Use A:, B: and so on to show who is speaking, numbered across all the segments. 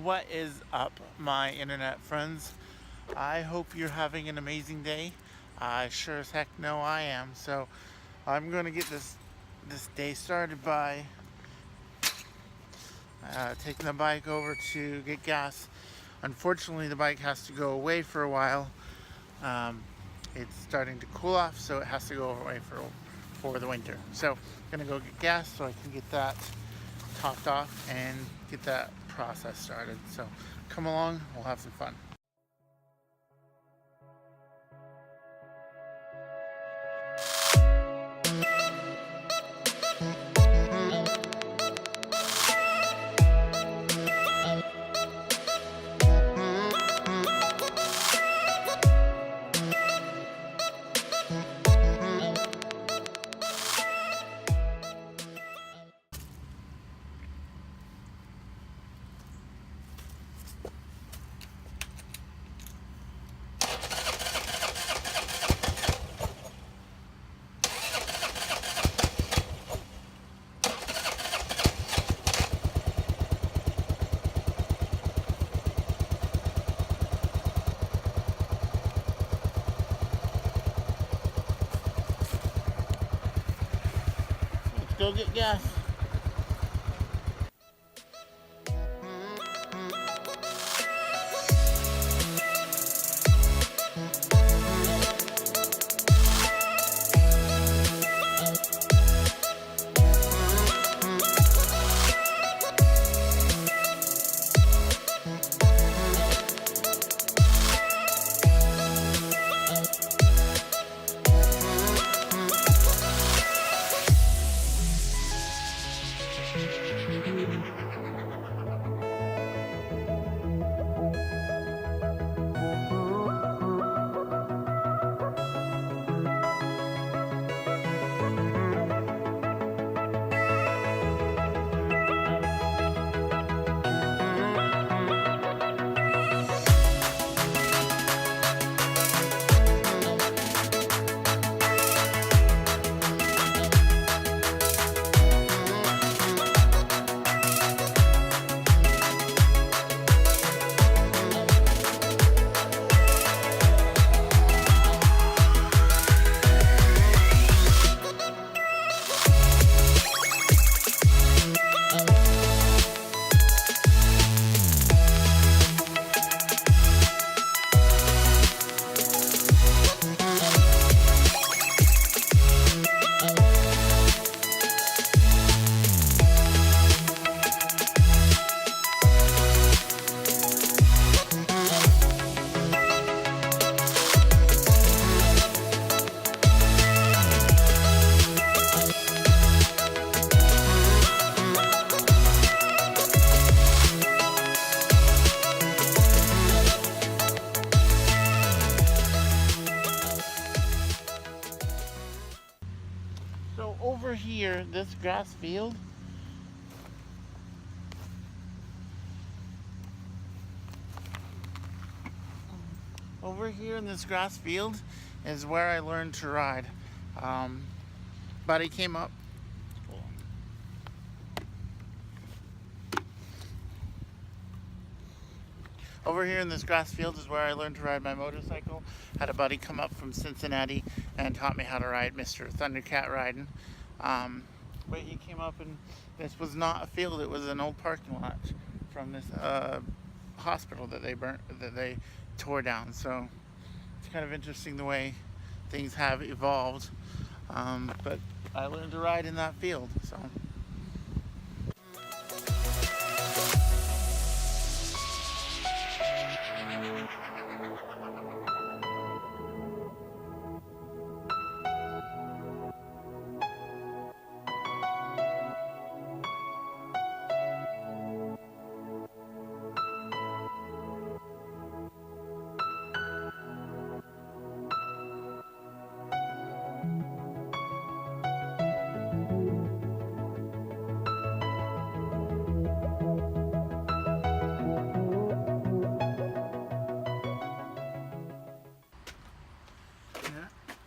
A: What is up, my internet friends? I hope you're having an amazing day. I sure as heck know I am. So I'm going to get this day started by taking the bike over to get gas. Unfortunately, the bike has to go away for a while. Um, it's starting to cool off, so it has to go away for the winter. So I'm gonna go get gas so I can get that topped off and get that process started. So come along, we'll have some fun. Let's go get gas. So over here, this grass field, over here in this grass field is where I learned to ride. Buddy came up. Over here in this grass field is where I learned to ride my motorcycle. Had a buddy come up from Cincinnati and taught me how to ride Mr. Thundercat riding. But he came up and this was not a field, it was an old parking lot from this hospital that they tore down. So it's kind of interesting the way things have evolved. But I learned to ride in that field. So.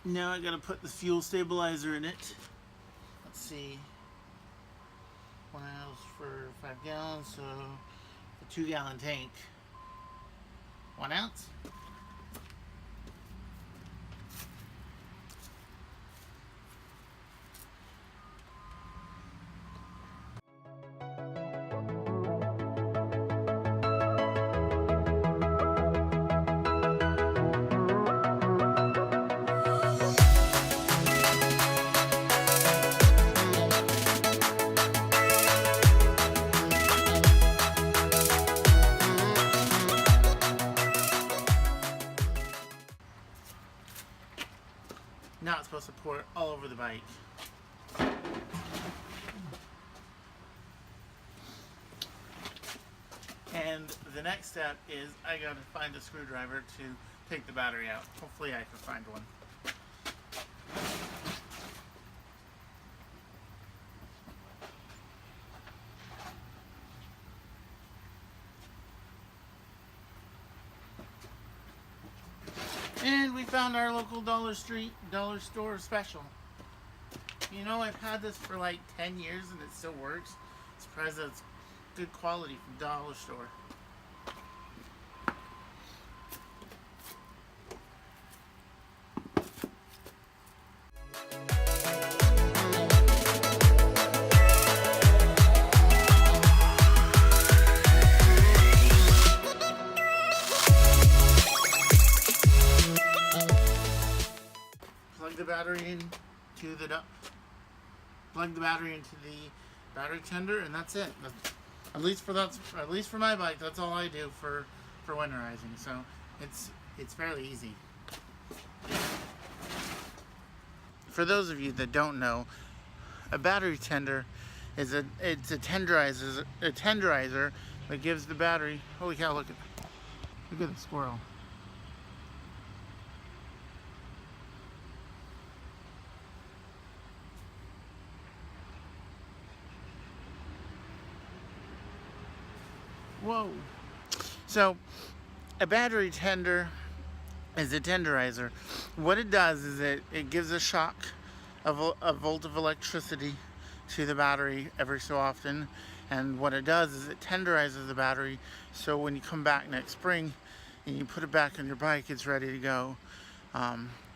A: Now I gotta put the fuel stabilizer in it. Let's see. 1 ounce for 5 gallons, so 2-gallon tank. 1 ounce. Now it's supposed to pour all over the bike. And the next step is I gotta find a screwdriver to take the battery out. Hopefully I can find one. And we found our local dollar store special. You know, I've had this for like 10 years and it still works. Surprised that it's good quality from dollar store. Plug the battery into the battery tender, and that's it. At least for my bike, that's all I do for winterizing. So it's fairly easy. For those of you that don't know, a battery tender is a tenderizer that gives the battery. Holy cow! Look at the squirrel. Whoa. So a battery tender is a tenderizer. What it does is it gives a shock of a volt of electricity to the battery every so often, and what it does is it tenderizes the battery, so when you come back next spring and you put it back on your bike, it's ready to go.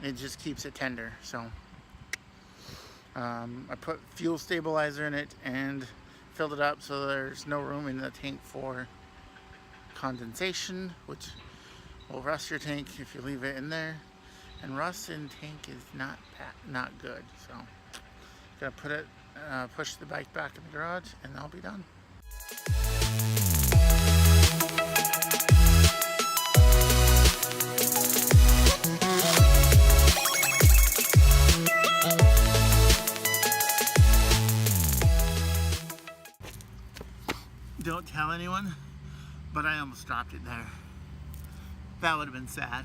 A: It just keeps it tender. So I put fuel stabilizer in it and filled it up so there's no room in the tank for condensation, which will rust your tank if you leave it in there, and rust in tank is not good. So gotta put it push the bike back in the garage and I'll be done. Don't tell anyone, but I almost dropped it there. That would have been sad.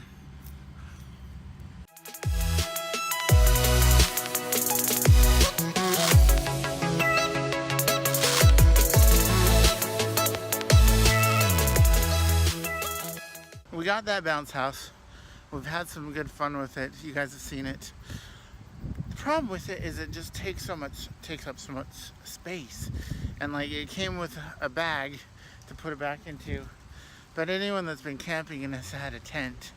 A: We got that bounce house. We've had some good fun with it. You guys have seen it. The problem with it is it just takes up so much space. And like, it came with a bag to put it back into. But anyone that's been camping and has had a tent,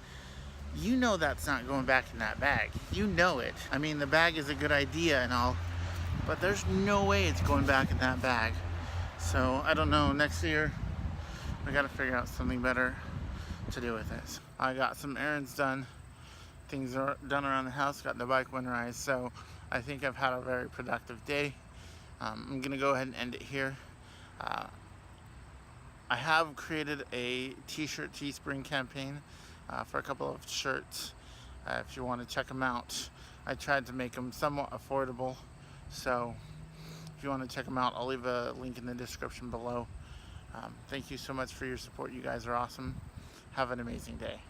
A: you know that's not going back in that bag. You know it. I mean, the bag is a good idea and all, but there's no way it's going back in that bag. So I don't know, next year we gotta figure out something better to do with this. I got some errands done. Things are done around the house, got the bike winterized, so I think I've had a very productive day. I'm gonna go ahead and end it here. I have created a t-shirt Teespring campaign for a couple of shirts. If you want to check them out, I tried to make them somewhat affordable, so if you want to check them out, I'll leave a link in the description below. Thank you so much for your support. You guys are awesome. Have an amazing day.